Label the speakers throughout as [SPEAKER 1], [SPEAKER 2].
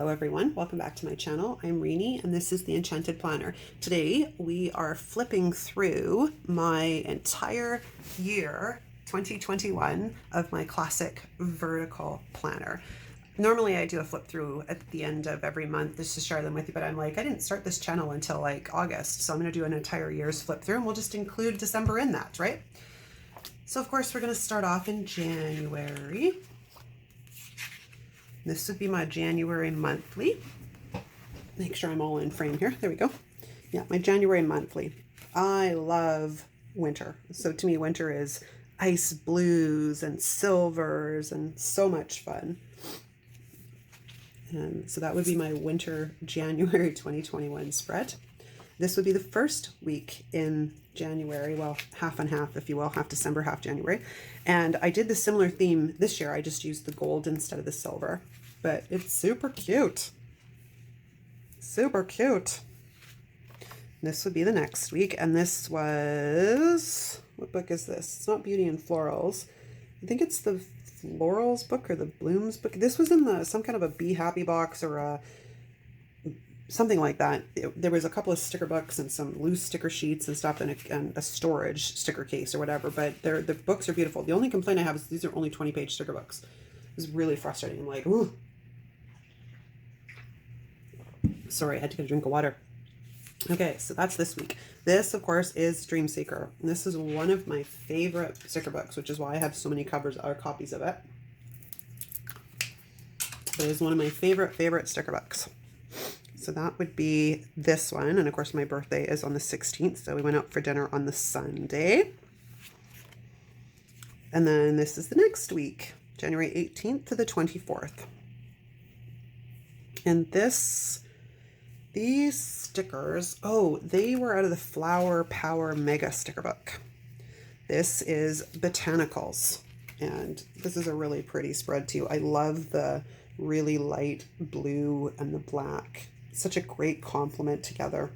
[SPEAKER 1] Hello everyone, welcome back to my channel. I'm Reenie and this is the Enchanted Planner. Today we are flipping through my entire year 2021 of my classic vertical planner. Normally I do a flip through at the end of every month just to share them with you, but I'm like, I didn't start this channel until like August, so I'm going to do an entire year's flip through and we'll just include December in that, right? So of course we're going to start off in January. This would be my January monthly. Make sure I'm all in frame here. There we go. Yeah, my January monthly. I love winter. So to me, winter is ice blues and silvers and so much fun. And so that would be my winter January 2021 spread. This would be the first week in January, well, half and half, if you will, half December, half January. And I did the similar theme this year. I just used the gold instead of the silver, but it's super cute. Super cute. This would be the next week. And this was, what book is this? It's not Beauty and Florals. I think it's the Florals book or the Blooms book. This was in some kind of a Be Happy box or something like that. There was a couple of sticker books and some loose sticker sheets and stuff and a storage sticker case or whatever, but the books are beautiful. The only complaint I have is these are only 20-page sticker books. It was really frustrating. I'm like, ooh. Sorry, I had to get a drink of water. Okay, so that's this week. This, of course, is Dream Seeker. And this is one of my favorite sticker books, which is why I have so many copies of it. It is one of my favorite sticker books. So that would be this one. And of course, my birthday is on the 16th. So we went out for dinner on the Sunday. And then this is the next week, January 18th to the 24th. And these stickers, oh, they were out of the Flower Power Mega sticker book. This is Botanicals. And this is a really pretty spread too. I love the really light blue and the black. Such a great complement together.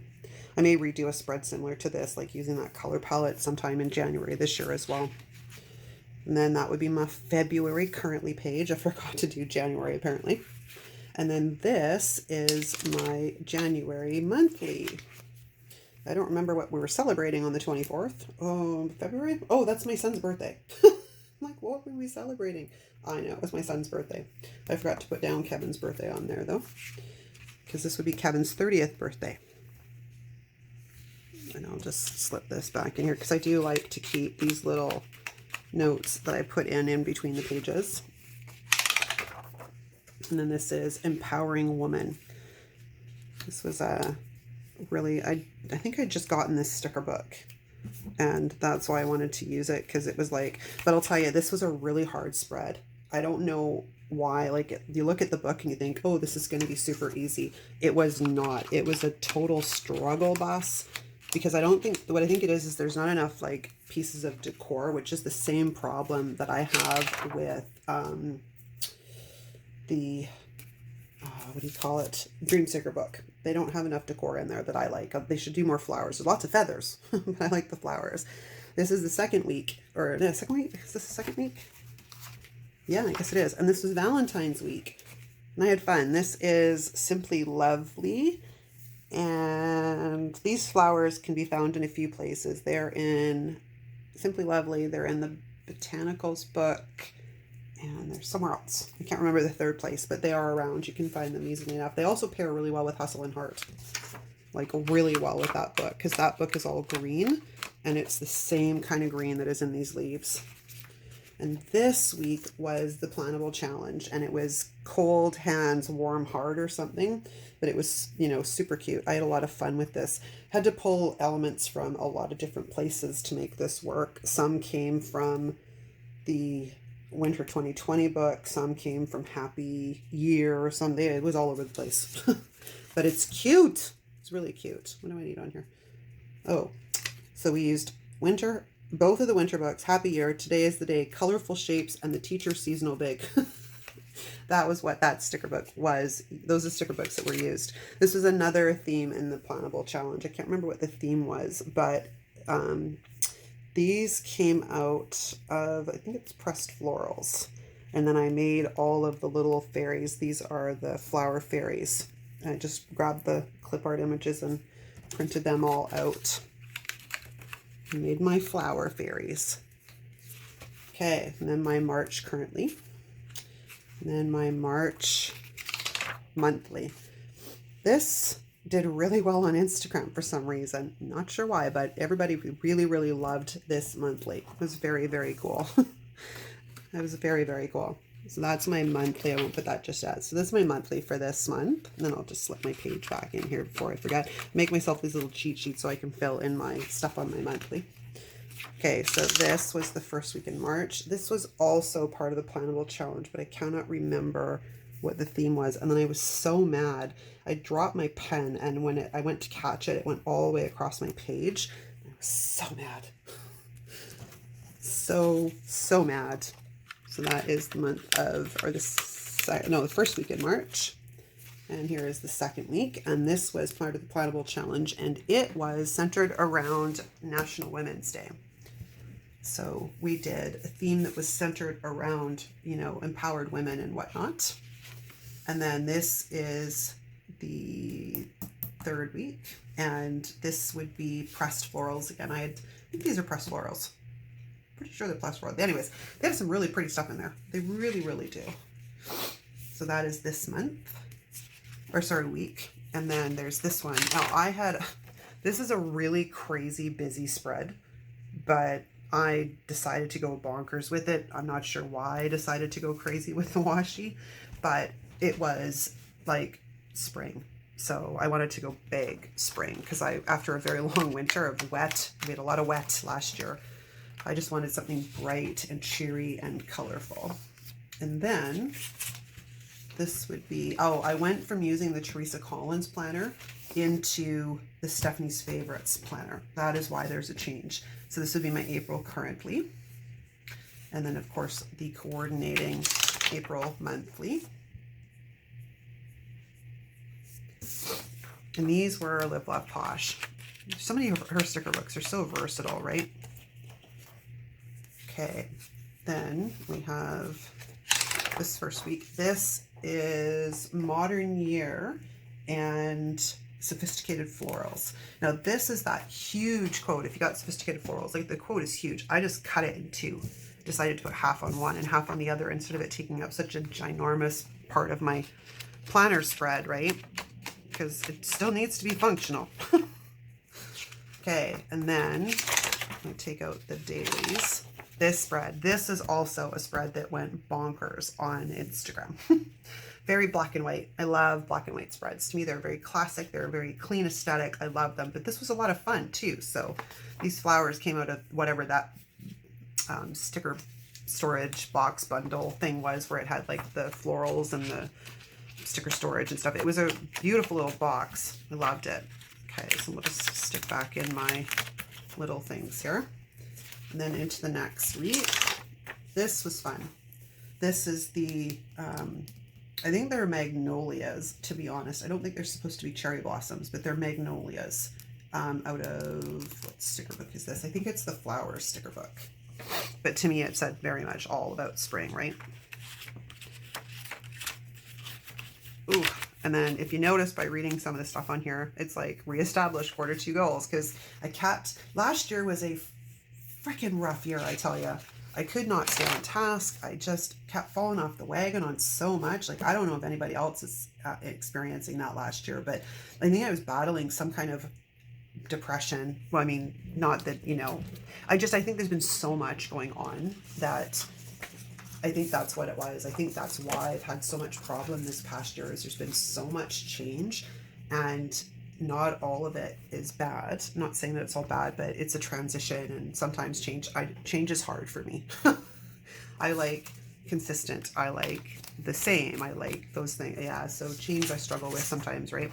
[SPEAKER 1] I may redo a spread similar to this, like using that color palette sometime in January this year as well. And then that would be my February currently page. I forgot to do January apparently. And then this is my January monthly. I don't remember what we were celebrating on the 24th. Oh, February? Oh, that's my son's birthday. I'm like, what were we celebrating? I know, it was my son's birthday. I forgot to put down Kevin's birthday on there though, because this would be Kevin's 30th birthday. And I'll just slip this back in here because I do like to keep these little notes that I put in between the pages. And then this is Empowering Woman. This was a really, I think I'd just gotten this sticker book and that's why I wanted to use it, because it was like, but I'll tell you, this was a really hard spread. I don't know why, like you look at the book and you think, oh, this is going to be super easy. It was not. It was a total struggle bus, because I don't think, what I think it is there's not enough like pieces of decor, which is the same problem that I have with the what do you call it, Dream Seeker book. They don't have enough decor in there that I like. They should do more flowers. There's lots of feathers, but I like the flowers. This is the second week, or no, second week? Is this the second week? Yeah, I guess it is. And this was Valentine's week. And I had fun. This is Simply Lovely. And these flowers can be found in a few places. They're in Simply Lovely. They're in the Botanicals book. And they're somewhere else. I can't remember the third place, but they are around. You can find them easily enough. They also pair really well with Hustle and Heart. Like really well with that book, because that book is all green. And it's the same kind of green that is in these leaves. And this week was the Plannable Challenge. And it was Cold Hands, Warm Heart or something. But it was, you know, super cute. I had a lot of fun with this. Had to pull elements from a lot of different places to make this work. Some came from the Winter 2020 book, some came from Happy Year or something. It was all over the place. But it's cute. It's really cute. What do I need on here? Oh, so we used winter, both of the winter books, Happy Year, Today is the Day, Colorful Shapes, and the Teacher Seasonal Big. That was what that sticker book was. Those are sticker books that were used. This was another theme in the Plannable Challenge. I can't remember what the theme was, but these came out of, I think it's Pressed Florals. And then I made all of the little fairies. These are the flower fairies. I just grabbed the clip art images and printed them all out. I made my flower fairies. Okay, and then my March currently. And then my March monthly. This did really well on Instagram for some reason. Not sure why, but everybody really, really loved this monthly. It was very, very cool. It was very, very cool. So that's my monthly. I won't put that just yet. So this is my monthly for this month. And then I'll just slip my page back in here before I forget. Make myself these little cheat sheets so I can fill in my stuff on my monthly. Okay, so this was the first week in March. This was also part of the Plannable Challenge, but I cannot remember what the theme was. And then I was so mad. I dropped my pen, and when I went to catch it, it went all the way across my page. I was so mad. So mad. So that is the month of, or the first week in March. And here is the second week. And this was part of the Plannable Challenge, and it was centered around National Women's Day. So we did a theme that was centered around, you know, empowered women and whatnot. And then this is the third week, and this would be pressed florals again. I think these are pressed florals. Pretty sure they're pressed florals. Anyways, they have some really pretty stuff in there. They really, really do. So that is this month, or sorry, week. And then there's this one. Now this is a really crazy busy spread, but I decided to go bonkers with it. I'm not sure why I decided to go crazy with the washi, but it was like spring. So I wanted to go big spring because after a very long winter of wet, we had a lot of wet last year. I just wanted something bright and cheery and colorful. And then this would be, I went from using the Teresa Collins planner into the Stephanie's Favorites planner. That is why there's a change. So this would be my April currently. And then of course the coordinating April monthly. And these were Live, Love, Posh. So many of her sticker books are so versatile, right? Okay, then we have this first week. This is Modern Year and Sophisticated Florals. Now this is that huge quote. If you got Sophisticated Florals, like the quote is huge. I just cut it in two. Decided to put half on one and half on the other instead of it taking up such a ginormous part of my planner spread, right? Because it still needs to be functional. Okay, and then I'm going to take out the dailies. This spread, this is also a spread that went bonkers on Instagram. Very black and white. I love black and white spreads. To me, they're very classic. They're a very clean aesthetic. I love them, but this was a lot of fun too. So these flowers came out of whatever that sticker storage box bundle thing was, where it had like the florals and the sticker storage and stuff. It was a beautiful little box. I loved it. Okay, so we'll just stick back in my little things here. And then into the next week. This was fun. This is the, I think they're magnolias, to be honest. I don't think they're supposed to be cherry blossoms, but they're magnolias out of, what sticker book is this? I think it's the Flower sticker book. But to me, it said very much all about spring, right? Ooh, and then if you notice by reading some of the stuff on here, it's like reestablish Q2 goals, because last year was a freaking rough year, I tell you. I could not stay on task. I just kept falling off the wagon on so much. Like, I don't know if anybody else is experiencing that last year, but I think I was battling some kind of depression. Well, I mean, not that, you know, I think there's been so much going on that I think that's what it was. I think that's why I've had so much problem this past year, is there's been so much change, and not all of it is bad. I'm not saying that it's all bad, but it's a transition, and sometimes change is hard for me. I like consistent. I like the same. I like those things. Yeah, so change I struggle with sometimes, right?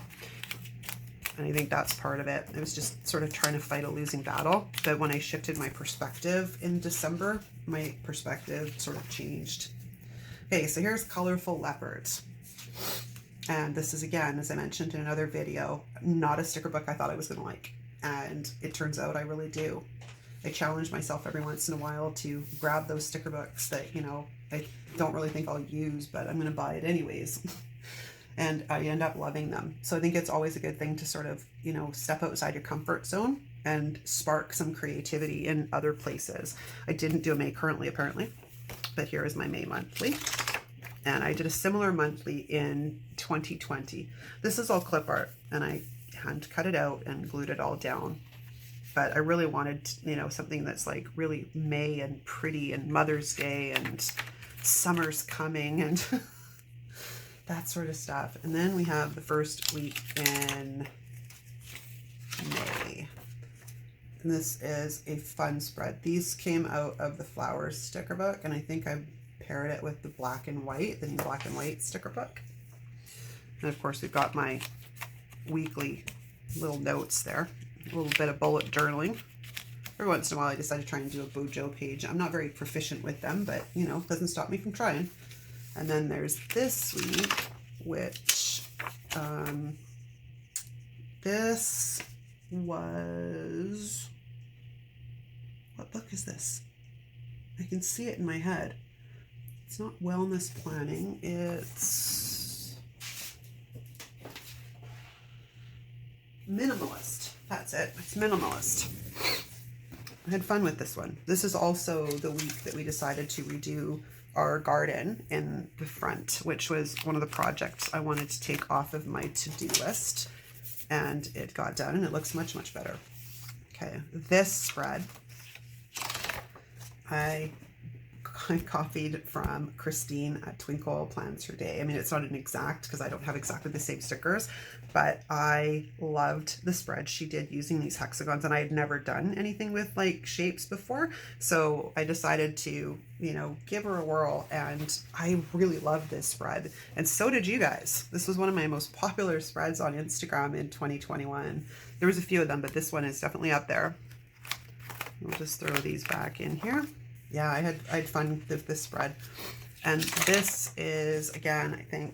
[SPEAKER 1] And I think that's part of it. I was just sort of trying to fight a losing battle. But when I shifted my perspective in December, my perspective sort of changed. Okay, so here's Colorful Leopards. And this is, again, as I mentioned in another video, not a sticker book I thought I was going to like. And it turns out I really do. I challenge myself every once in a while to grab those sticker books that, you know, I don't really think I'll use, but I'm going to buy it anyways. And I end up loving them. So I think it's always a good thing to sort of, you know, step outside your comfort zone and spark some creativity in other places. I didn't do a May currently, apparently, but here is my May monthly. And I did a similar monthly in 2020. This is all clip art, and I hand cut it out and glued it all down. But I really wanted, you know, something that's like really May and pretty and Mother's Day and summer's coming and that sort of stuff. And then we have the first week in May. And this is a fun spread. These came out of the Flowers sticker book, and I think I paired it with the black and white, the new black and white sticker book. And of course we've got my weekly little notes there, a little bit of bullet journaling. Every once in a while I decide to try and do a Bojo page. I'm not very proficient with them, but you know, doesn't stop me from trying. And then there's this week, which this was, what book is this? I can see it in my head. It's not wellness planning, it's minimalist. That's it, it's minimalist. I had fun with this one. This is also the week that we decided to redo our garden in the front, which was one of the projects I wanted to take off of my to-do list, and it got done and it looks much, much better. Okay, this spread I copied from Christine at Twinkle Plans Her Day. I mean, it's not an exact because I don't have exactly the same stickers, but I loved the spread she did using these hexagons, and I had never done anything with like shapes before. So I decided to, you know, give her a whirl, and I really loved this spread. And so did you guys. This was one of my most popular spreads on Instagram in 2021. There was a few of them, but this one is definitely up there. We'll just throw these back in here. Yeah, I had fun with this spread. And this is, again, I think,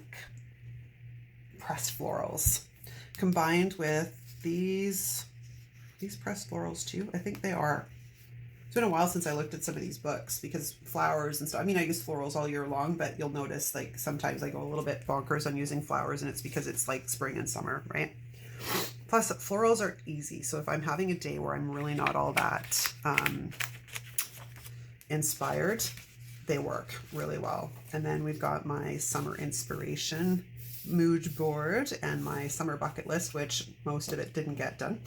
[SPEAKER 1] pressed florals combined with these pressed florals too. I think they are. It's been a while since I looked at some of these books because flowers and stuff. I mean, I use florals all year long, but you'll notice like sometimes I go a little bit bonkers on using flowers, and it's because it's like spring and summer, right? Plus, florals are easy. So if I'm having a day where I'm really not all that inspired, they work really well. And then we've got my summer inspiration mood board and my summer bucket list, which most of it didn't get done.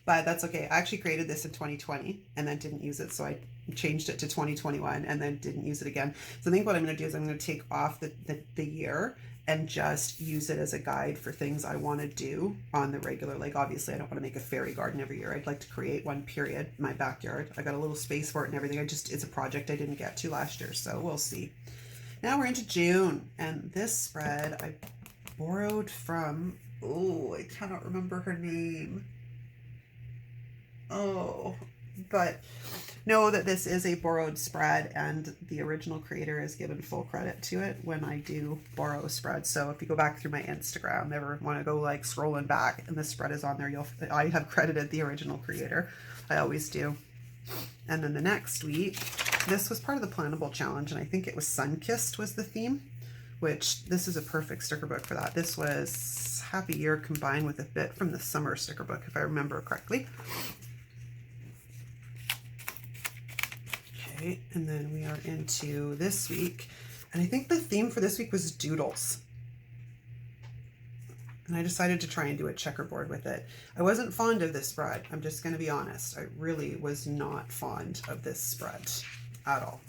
[SPEAKER 1] But that's okay. I actually created this in 2020 and then didn't use it, so I changed it to 2021 and then didn't use it again. So I think what I'm going to do is I'm going to take off the year and just use it as a guide for things I want to do on the regular. Like obviously I don't want to make a fairy garden every year. I'd like to create one, period, in my backyard. I got a little space for it and everything. It's a project I didn't get to last year, so we'll see. Now we're into June, and this spread I borrowed from, oh, I cannot remember her name. Oh, but know that this is a borrowed spread, and the original creator is given full credit to it when I do borrow a spread. So if you go back through my Instagram, never want to go like scrolling back and the spread is on there, I have credited the original creator. I always do. And then the next week, this was part of the Plannable Challenge, and I think it was Sun-Kissed was the theme, which this is a perfect sticker book for that. This was Happy Year combined with a bit from the summer sticker book, if I remember correctly. Okay, and then we are into this week, and I think the theme for this week was doodles. And I decided to try and do a checkerboard with it. I wasn't fond of this spread. I'm just going to be honest. I really was not fond of this spread at all.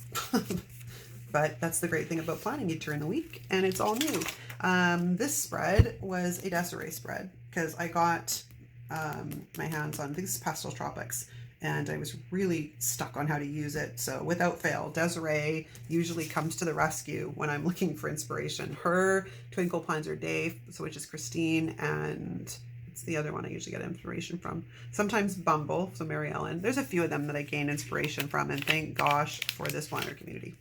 [SPEAKER 1] But that's the great thing about planning. You turn the week and it's all new. This spread was a Desiree spread because I got my hands on these Pastel Tropics, and I was really stuck on how to use it. So without fail, Desiree usually comes to the rescue when I'm looking for inspiration. Her, Twinkle Plans Her Day, so which is Christine, and it's the other one I usually get inspiration from. Sometimes Bumble, so Mary Ellen. There's a few of them that I gain inspiration from, and thank gosh for this planner community.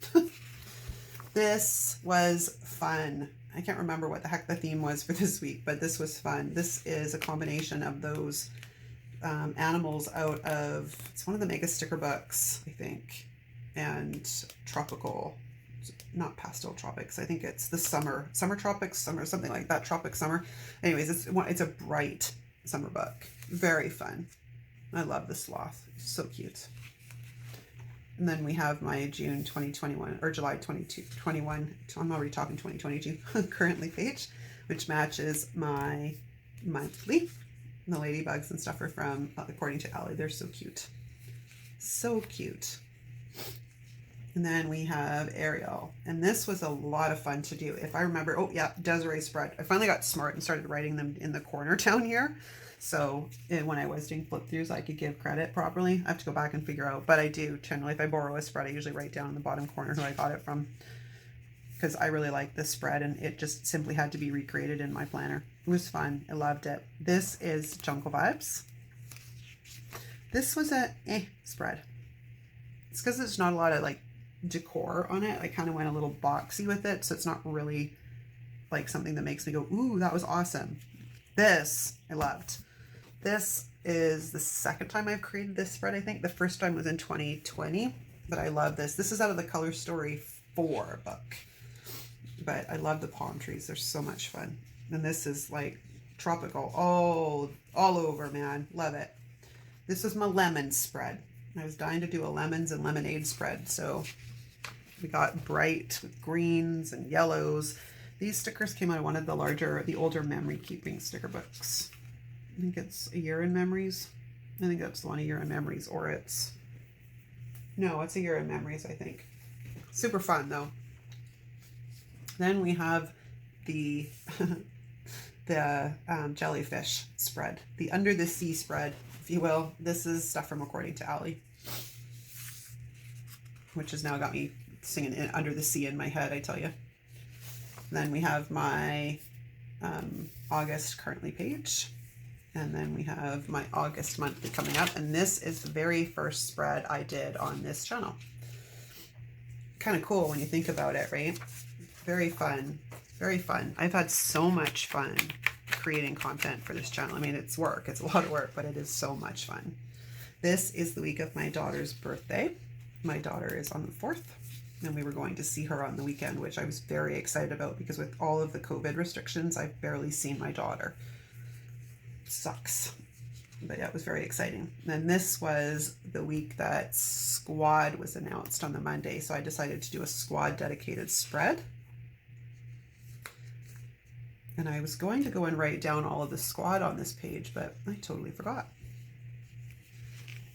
[SPEAKER 1] This was fun. I can't remember what the heck the theme was for this week, but this was fun. This is a combination of those animals out of, it's one of the mega sticker books, I think, and Tropical not pastel tropics. I think it's the summer tropics, summer, something like that. Tropic summer. Anyways, it's a bright summer book. Very fun. I love the sloth. So cute. And then we have my June 2021 or July 2021. I'm already talking 2022 currently page, which matches my monthly. The ladybugs and stuff are from According to Allie. They're so cute. So cute. And then we have Ariel. And this was a lot of fun to do. If I remember, oh yeah, Desiree spread. I finally got smart and started writing them in the corner down here. So when I was doing flip throughs, I could give credit properly. I have to go back and figure out, but I do generally, if I borrow a spread, I usually write down in the bottom corner who I got it from, because I really like this spread and it just simply had to be recreated in my planner. It was fun. I loved it. This is Jungle Vibes. This was a spread. It's because there's not a lot of like decor on it. I kind of went a little boxy with it, so it's not really like something that makes me go, ooh, that was awesome. This I loved. This is the second time I've created this spread, I think. The first time was in 2020, but I love this. This is out of the Color Story 4 book. But I love the palm trees. They're so much fun. And this is like tropical. Oh, all over, man. Love it. This is my lemon spread. I was dying to do a lemons and lemonade spread. So we got bright with greens and yellows. These stickers came out of one of the older memory keeping sticker books. I think it's A Year in Memories. I think that's the one, A Year in Memories, or it's A Year in Memories, I think. Super fun though. Then we have the jellyfish spread, the Under the Sea spread, if you will. This is stuff from According to Allie, which has now got me singing Under the Sea in my head, I tell you. Then we have my August currently page. And then we have my August monthly coming up. And this is the very first spread I did on this channel. Kind of cool when you think about it, right? Very fun. Very fun. I've had so much fun creating content for this channel. I mean, it's work. It's a lot of work, but it is so much fun. This is the week of my daughter's birthday. My daughter is on the 4th. And we were going to see her on the weekend, which I was very excited about because with all of the COVID restrictions, I've barely seen my daughter. Sucks. But yeah, it was very exciting. And this was the week that Squad was announced on the Monday. So I decided to do a Squad dedicated spread. And I was going to go and write down all of the Squad on this page, but I totally forgot.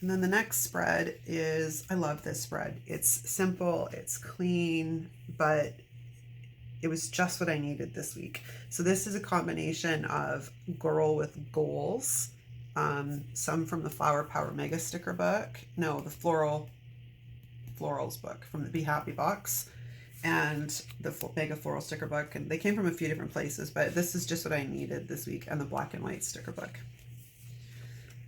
[SPEAKER 1] And then the next spread is, I love this spread. It's simple, it's clean, but it was just what I needed this week. So this is a combination of Girl with Goals, some from the Flower Power Mega Sticker book, no, the Florals book from the Be Happy box, and the Mega Floral Sticker book. And they came from a few different places, but this is just what I needed this week, and the Black and White sticker book.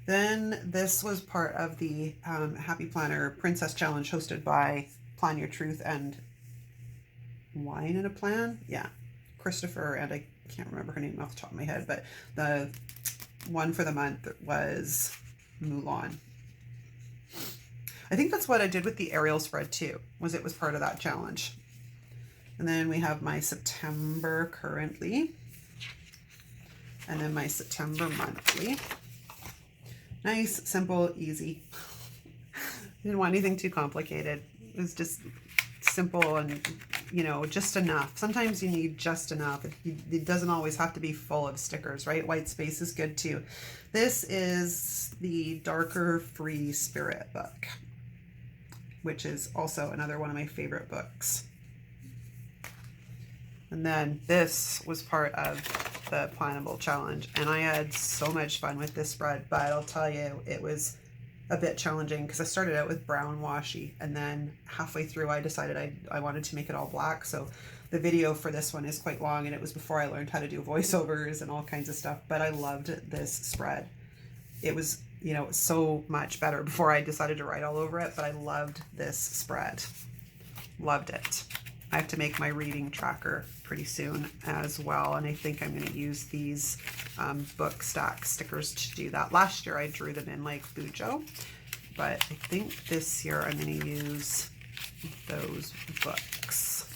[SPEAKER 1] Then this was part of the Happy Planner Princess Challenge hosted by Plan Your Truth and Wine in a Plan. Yeah, Christopher, and I can't remember her name off the top of my head, but the one for the month was Mulan. I think that's what I did with the Ariel spread too, it was part of that challenge. And then we have my September currently, and then my September monthly. Nice, simple, easy. Didn't want anything too complicated. It was just simple and, you know, just enough. Sometimes you need just enough. It doesn't always have to be full of stickers, right? White space is good too. This is the Darker Free Spirit book, which is also another one of my favorite books. And then this was part of the Plannable Challenge, and I had so much fun with this spread, but I'll tell you, it was a bit challenging because I started out with brown washi, and then halfway through I decided I wanted to make it all black. So the video for this one is quite long, and it was before I learned how to do voiceovers and all kinds of stuff, but I loved this spread. It was, you know, so much better before I decided to write all over it, but I loved this spread. Loved it. I have to make my reading tracker pretty soon as well, and I think I'm going to use these book stack stickers to do that. Last year I drew them in like Fujo, but I think this year I'm going to use those books.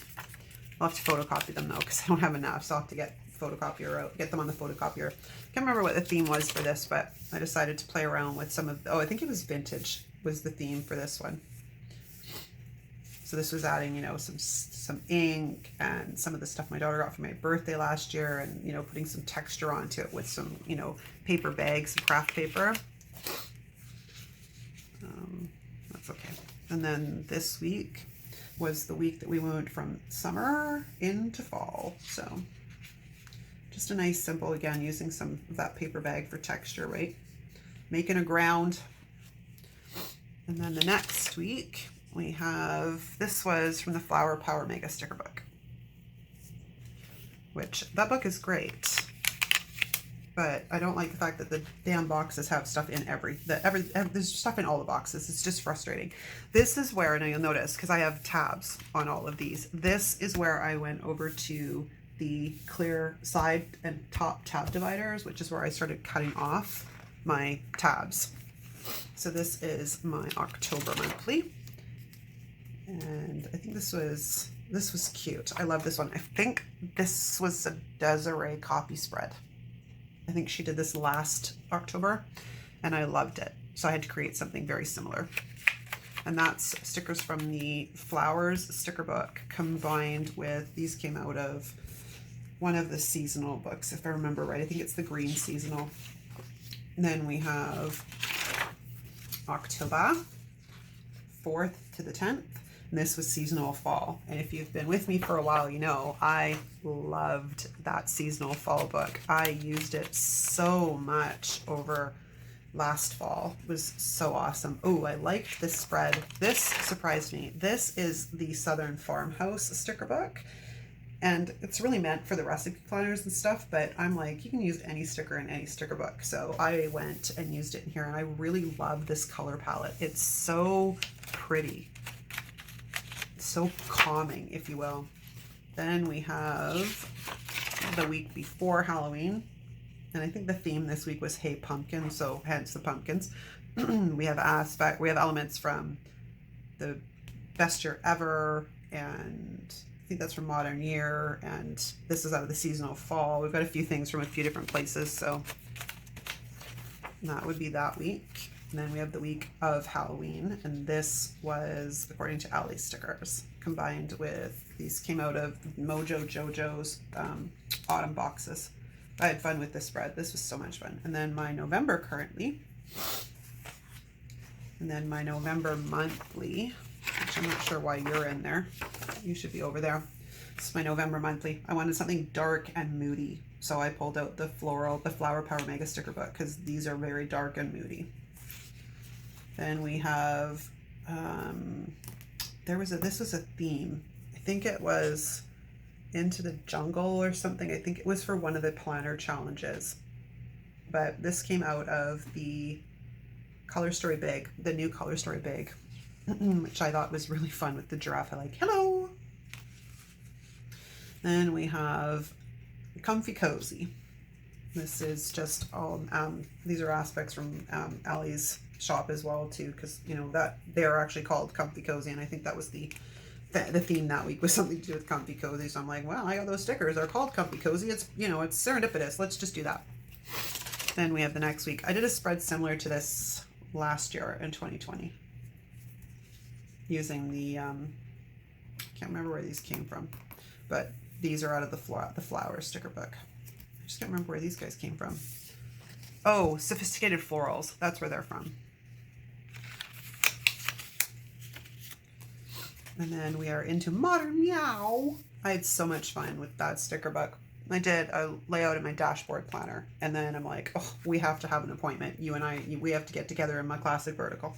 [SPEAKER 1] I'll have to photocopy them though, because I don't have enough, so I'll have to get photocopier out, get them on the photocopier. Can't remember what the theme was for this, but I decided to play around with some of, oh, I think it was vintage was the theme for this one. So this was adding, you know, some ink and some of the stuff my daughter got for my birthday last year, and, you know, putting some texture onto it with some, you know, paper bags, some craft paper. That's okay. And then this week was the week that we went from summer into fall. So just a nice simple, again, using some of that paper bag for texture, right? Making a ground. And then the next week we have, this was from the Flower Power Mega Sticker Book, which that book is great, but I don't like the fact that the damn boxes have stuff in there's stuff in all the boxes. It's just frustrating. This is where, now you'll notice, because I have tabs on all of these, this is where I went over to the clear side and top tab dividers, which is where I started cutting off my tabs. So this is my October monthly. And I think this was cute. I love this one. I think this was a Desiree copy spread. I think she did this last October and I loved it. So I had to create something very similar. And that's stickers from the Flowers sticker book combined with, these came out of one of the seasonal books, if I remember right. I think it's the green seasonal. And then we have October 4th to the 10th. And this was seasonal fall. And if you've been with me for a while, you know, I loved that seasonal fall book. I used it so much over last fall. It was so awesome. Oh, I liked this spread. This surprised me. This is the Southern Farmhouse sticker book. And it's really meant for the recipe planners and stuff, but I'm like, you can use any sticker in any sticker book. So I went and used it in here, and I really love this color palette. It's so pretty. So calming, if you will. Then we have the week before Halloween, and I think the theme this week was Hey Pumpkin, so hence the pumpkins. we have elements from the Best Year Ever, and I think that's from Modern Year, and this is out of the seasonal fall. We've got a few things from a few different places, so that would be that week. And then we have the week of Halloween, and this was, according to Ali's stickers, combined with, these came out of Mojo Jojo's autumn boxes. I had fun with this spread. This was so much fun. And then my November currently, and then my November monthly, which I'm not sure why you're in there. You should be over there. This is my November monthly. I wanted something dark and moody, so I pulled out the Flower Power Mega Sticker Book, because these are very dark and moody. Then we have, this was a theme. I think it was Into the Jungle or something. I think it was for one of the planner challenges. But this came out of the Color Story Big, the new Color Story Big, which I thought was really fun with the giraffe. I like, hello. Then we have Comfy Cozy. This is just all, these are aspects from Ali's shop as well too, because you know that they are actually called Comfy Cozy, and I think that was the theme that week was something to do with Comfy Cozy. So I'm like, well, I got those stickers, they're called Comfy Cozy, it's, you know, it's serendipitous, let's just do that. Then we have the next week. I did a spread similar to this last year in 2020 using the can't remember where these came from, but these are out of the Flower sticker book. I just can't remember where these guys came from. Oh, Sophisticated Florals, that's where they're from. And then we are into Modern Meow. I had so much fun with that sticker book. I did a layout in my dashboard planner, and then I'm like, oh, we have to have an appointment. You and I, we have to get together in my classic vertical.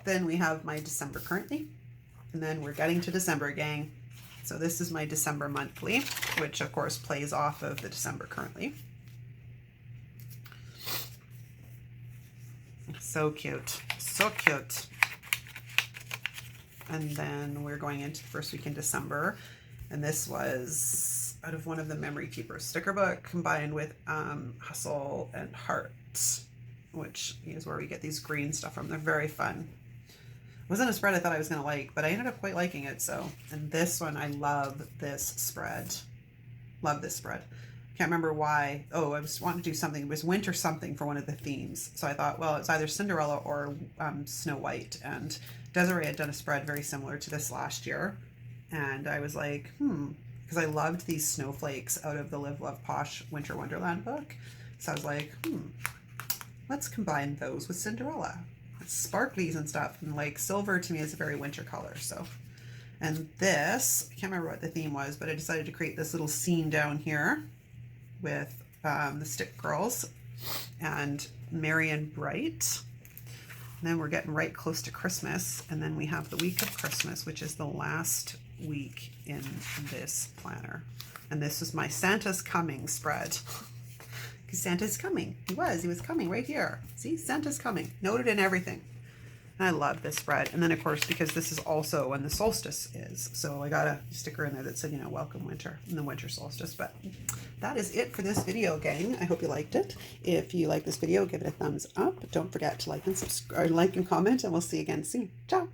[SPEAKER 1] Then we have my December currently, and then we're getting to December, gang. So this is my December monthly, which of course plays off of the December currently. So cute, so cute. And then we're going into the first week in December, and this was out of one of the Memory Keepers sticker book combined with Hustle and Heart, which is where we get these green stuff from. They're very fun. wasn't a spread I thought I was going to like, but I ended up quite liking it. So, and this one, I love this spread. Love this spread. Can't remember why. Oh, I was wanting to do something. It was winter something for one of the themes. So I thought, well, it's either Cinderella or Snow White. And Desiree had done a spread very similar to this last year. And I was like, because I loved these snowflakes out of the Live, Love, Posh Winter Wonderland book. So I was like, let's combine those with Cinderella. It's sparklies and stuff. And like silver to me is a very winter color. So, and this, I can't remember what the theme was, but I decided to create this little scene down here with the Stick Girls and Merry and Bright. And then we're getting right close to Christmas, and then we have the week of Christmas, which is the last week in this planner. And this is my Santa's Coming spread. Because Santa's coming. He was coming right here. See, Santa's coming. Noted in everything. And I love this spread. And then, of course, because this is also when the solstice is, so I got a sticker in there that said, you know, welcome winter and the winter solstice. But that is it for this video, gang. I hope you liked it. If you like this video, give it a thumbs up. Don't forget to like and subscribe, like and comment, and we'll see you again soon. Ciao.